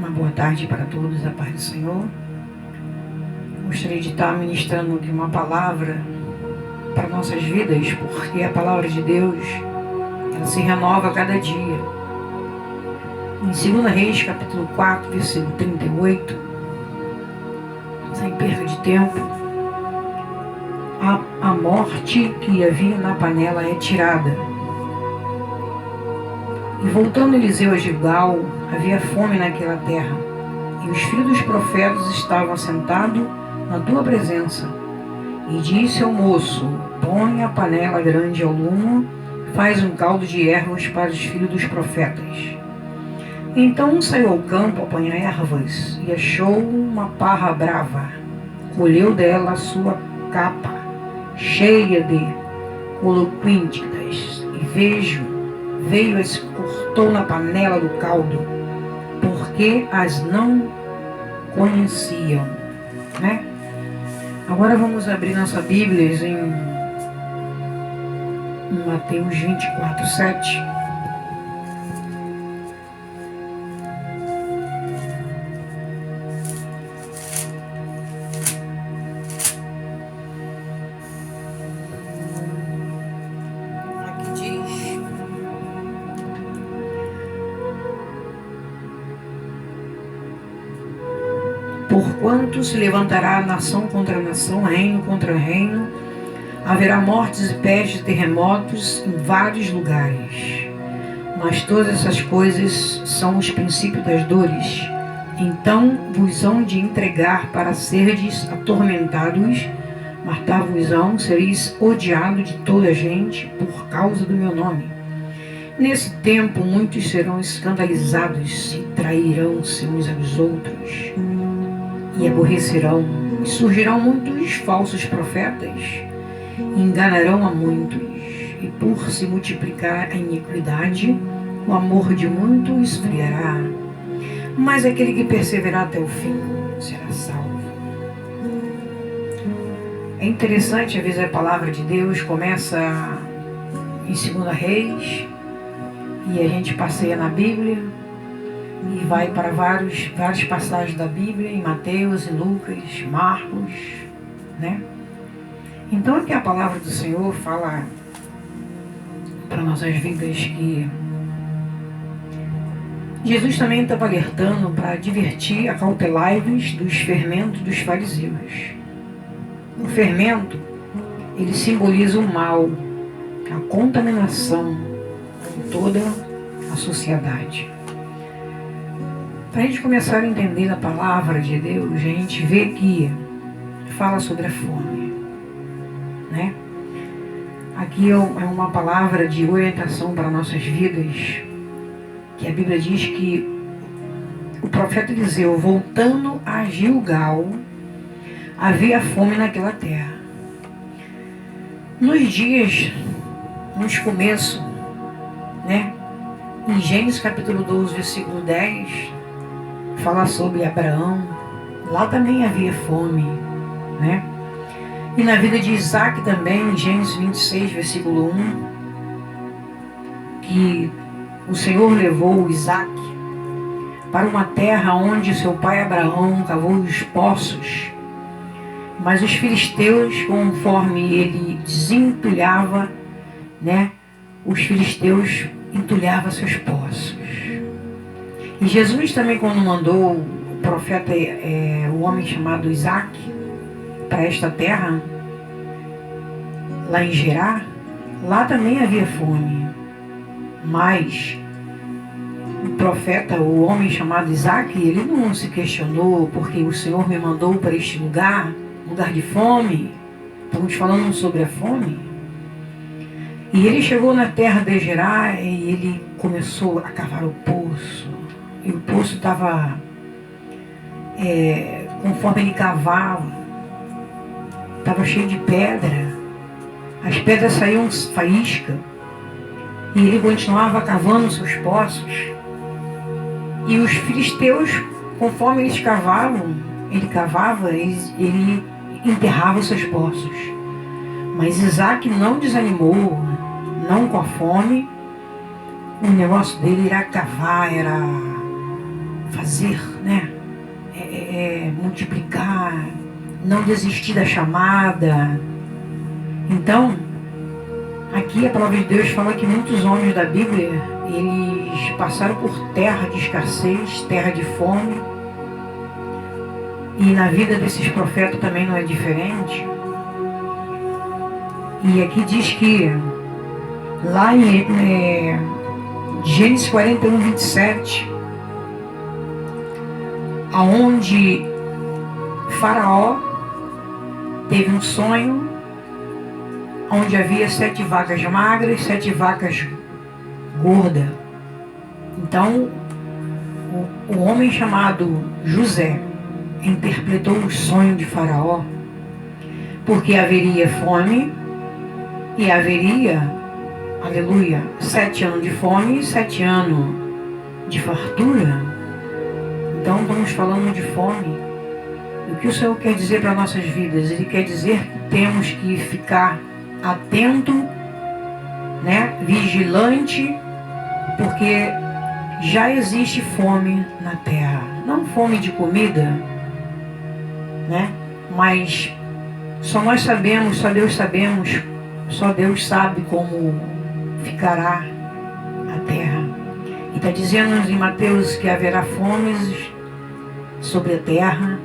Uma boa tarde para todos, a paz do Senhor. Gostaria de estar ministrando aqui uma palavra para nossas vidas, porque a palavra de Deus, ela se renova a cada dia. Em 2 Reis, capítulo 4, versículo 38, sem perda de tempo, a morte que havia na panela é tirada. E voltando Eliseu a Gilgal, havia fome naquela terra, e os filhos dos profetas estavam assentados na tua presença. E disse ao moço: põe a panela grande ao lume, faz um caldo de ervas para os filhos dos profetas. Então saiu ao campo a apanhar ervas, e achou uma parra brava. Colheu dela a sua capa, cheia de coloquíntidas, e veio as cortou na panela do caldo, porque as não conheciam, né? Agora vamos abrir nossa Bíblia em Mateus 24, 7. Aqui diz: porquanto se levantará nação contra nação, reino contra reino, haverá mortes e pestes, terremotos em vários lugares. Mas todas essas coisas são os princípios das dores. Então vos hão de entregar para serdes atormentados, matar-vos-ão, sereis odiados de toda a gente por causa do meu nome. Nesse tempo muitos serão escandalizados e trairão-se uns aos outros, e aborrecerão, e surgirão muitos falsos profetas, e enganarão a muitos, e por se multiplicar a iniquidade, o amor de muitos esfriará, mas aquele que perseverar até o fim será salvo. É interessante, às vezes a palavra de Deus começa em 2 Reis, e a gente passeia na Bíblia, e vai para várias passagens da Bíblia, em Mateus, em Lucas, Marcos, né? Então aqui a palavra do Senhor fala para nossas vidas que Jesus também estava alertando para advertir, acautelai-vos dos fermentos dos fariseus. O fermento, ele simboliza o mal, a contaminação em toda a sociedade. Para a gente começar a entender a palavra de Deus, a gente vê que fala sobre a fome, né? Aqui é uma palavra de orientação para nossas vidas, que a Bíblia diz que o profeta Eliseu, voltando a Gilgal, havia fome naquela terra. Nos dias, nos começos, né? Em Gênesis capítulo 12, versículo 10, fala sobre Abraão. Lá também havia fome, né? E na vida de Isaac também, em Gênesis 26, versículo 1, que o Senhor levou Isaac para uma terra onde seu pai Abraão cavou os poços, mas os filisteus, conforme ele desentulhava, né? Os filisteus entulhavam seus poços. E Jesus também, quando mandou o profeta, o homem chamado Isaac, para esta terra, lá em Gerar, lá também havia fome. Mas o profeta, o homem chamado Isaac, ele não se questionou, porque o Senhor me mandou para este lugar de fome. Estamos falando sobre a fome. E ele chegou na terra de Gerar e ele começou a cavar o poço. E o poço estava, conforme ele cavava, estava cheio de pedra. As pedras saíam faísca. E ele continuava cavando seus poços. E os filisteus, conforme eles cavavam, ele enterrava seus poços. Mas Isaac não desanimou, não com a fome. O negócio dele era cavar, era fazer, né? Multiplicar, não desistir da chamada. Então, aqui a palavra de Deus fala que muitos homens da Bíblia, eles passaram por terra de escassez, terra de fome. E na vida desses profetas também não é diferente. E aqui diz que, lá em Gênesis 41, 27, aonde Faraó teve um sonho, onde havia 7 vacas magras, 7 vacas gordas. Então, o homem chamado José interpretou o sonho de Faraó, porque haveria fome e haveria, aleluia, 7 anos de fome e 7 anos de fartura. Então estamos falando de fome. O que o Senhor quer dizer para nossas vidas? Ele quer dizer que temos que ficar atento, né, vigilante, porque já existe fome na terra. Não fome de comida, né? Mas só nós sabemos, só Deus sabemos, só Deus sabe como ficará a terra. E está dizendo em Mateus que haverá fomes sobre a terra,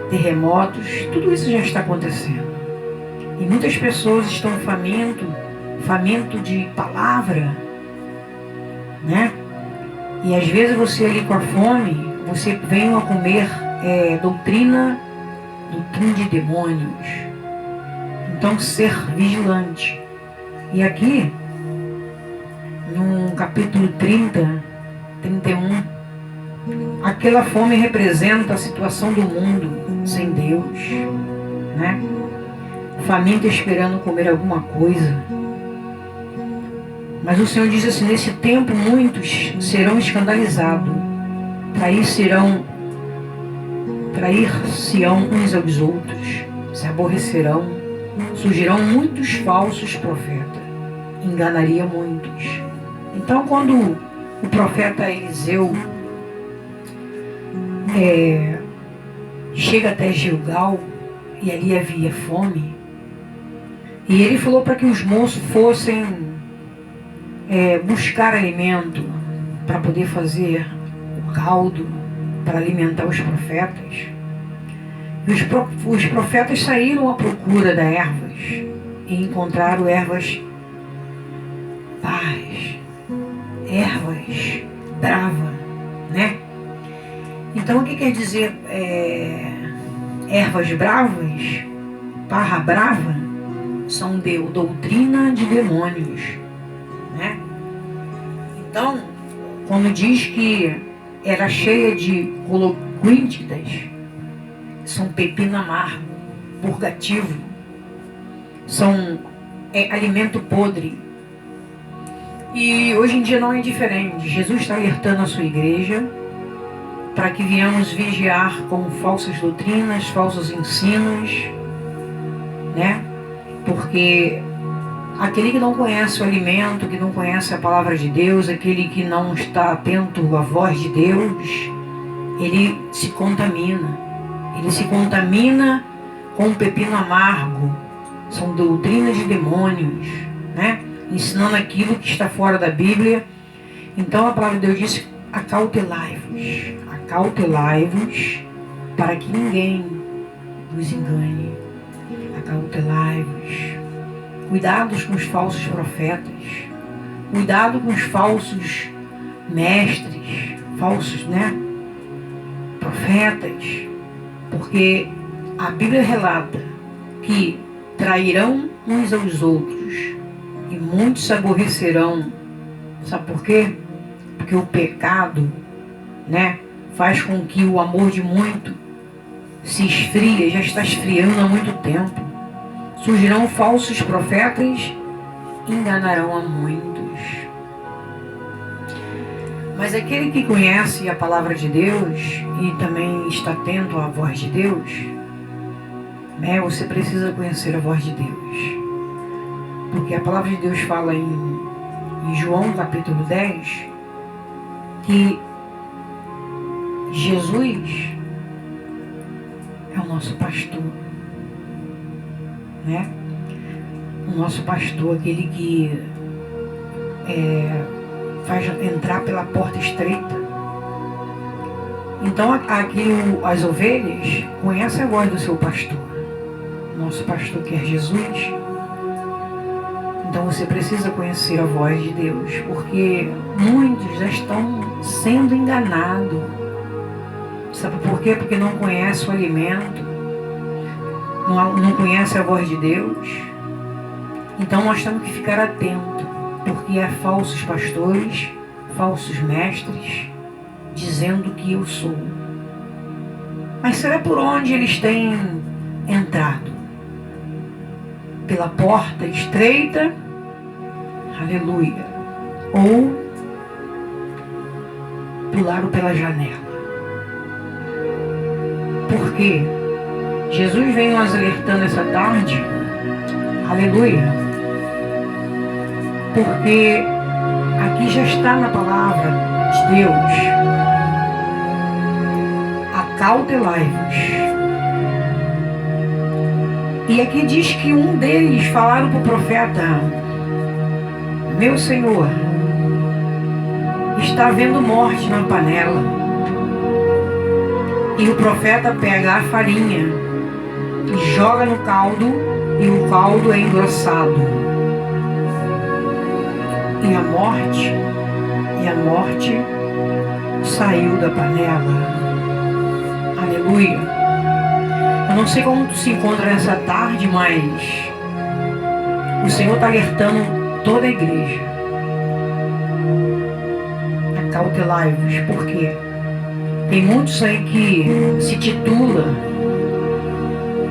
terremotos, tudo isso já está acontecendo. E muitas pessoas estão faminto de palavra, né? E às vezes você ali com a fome, você vem a comer doutrina de demônios. Então, ser vigilante. E aqui, no capítulo 30, 31, aquela fome representa a situação do mundo sem Deus, né? Faminto esperando comer alguma coisa. Mas o Senhor diz assim: nesse tempo muitos serão escandalizados, trair-se-ão uns aos outros, se aborrecerão, surgirão muitos falsos profetas, enganaria muitos. Então, quando o profeta Eliseu chega até Gilgal, e ali havia fome, e ele falou para que os moços fossem buscar alimento para poder fazer o caldo para alimentar os profetas. E os profetas saíram à procura das ervas e encontraram ervas parras, ervas bravas, né? Então, o que quer dizer ervas bravas, parra brava? São doutrina de demônios, né? Então, quando diz que era cheia de coloquíntidas, são pepino amargo, purgativo, são alimento podre. E hoje em dia não é diferente. Jesus está alertando a sua igreja para que venhamos vigiar com falsas doutrinas, falsos ensinos, né? Porque aquele que não conhece o alimento, que não conhece a palavra de Deus, aquele que não está atento à voz de Deus, ele se contamina. Ele se contamina com um pepino amargo. São doutrinas de demônios, né? Ensinando aquilo que está fora da Bíblia. Então a palavra de Deus diz: acautelai-vos. Acautelai-vos para que ninguém vos engane. Acautelai-vos. Cuidados com os falsos profetas. Cuidado com os falsos mestres, falsos, né, profetas. Porque a Bíblia relata que trairão uns aos outros e muitos se aborrecerão. Sabe por quê? Porque o pecado, né, faz com que o amor de muito se esfrie, já está esfriando há muito tempo. Surgirão falsos profetas, enganarão a muitos. Mas aquele que conhece a palavra de Deus e também está atento à voz de Deus, né, você precisa conhecer a voz de Deus. Porque a palavra de Deus fala em João capítulo 10, que Jesus é o nosso pastor, né? O nosso pastor, aquele que faz entrar pela porta estreita. Então aqui as ovelhas conhecem a voz do seu pastor. Nosso pastor que é Jesus. Então você precisa conhecer a voz de Deus, porque muitos já estão sendo enganados. Sabe por quê? Porque não conhece o alimento, não conhece a voz de Deus. Então nós temos que ficar atentos, porque há falsos pastores, falsos mestres, dizendo que eu sou. Mas será por onde eles têm entrado? Pela porta estreita, aleluia, ou pularam pela janela. Porque Jesus vem nos alertando essa tarde, aleluia, porque aqui já está na palavra de Deus: acautelai-vos. E aqui diz que um deles falaram para o profeta: meu Senhor, está havendo morte na panela. E o profeta pega a farinha e joga no caldo, e o caldo é engrossado. E a morte saiu da panela. Aleluia. Eu não sei como tu se encontra nessa tarde, mas o Senhor está alertando toda a igreja. Acautelai-vos. Por quê? Tem muitos aí que se titula,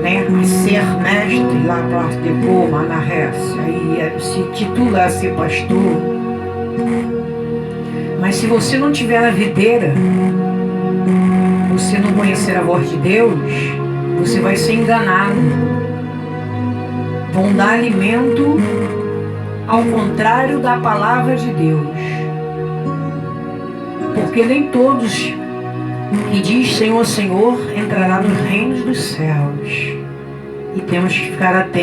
né, a ser mestre lá para depois, Manarés, aí se titula a ser pastor. Mas se você não tiver na videira, você não conhecer a voz de Deus, você vai ser enganado. Vão dar alimento ao contrário da palavra de Deus. Porque nem todos que diz Senhor, Senhor, entrará nos reinos dos céus. E temos que ficar atentos.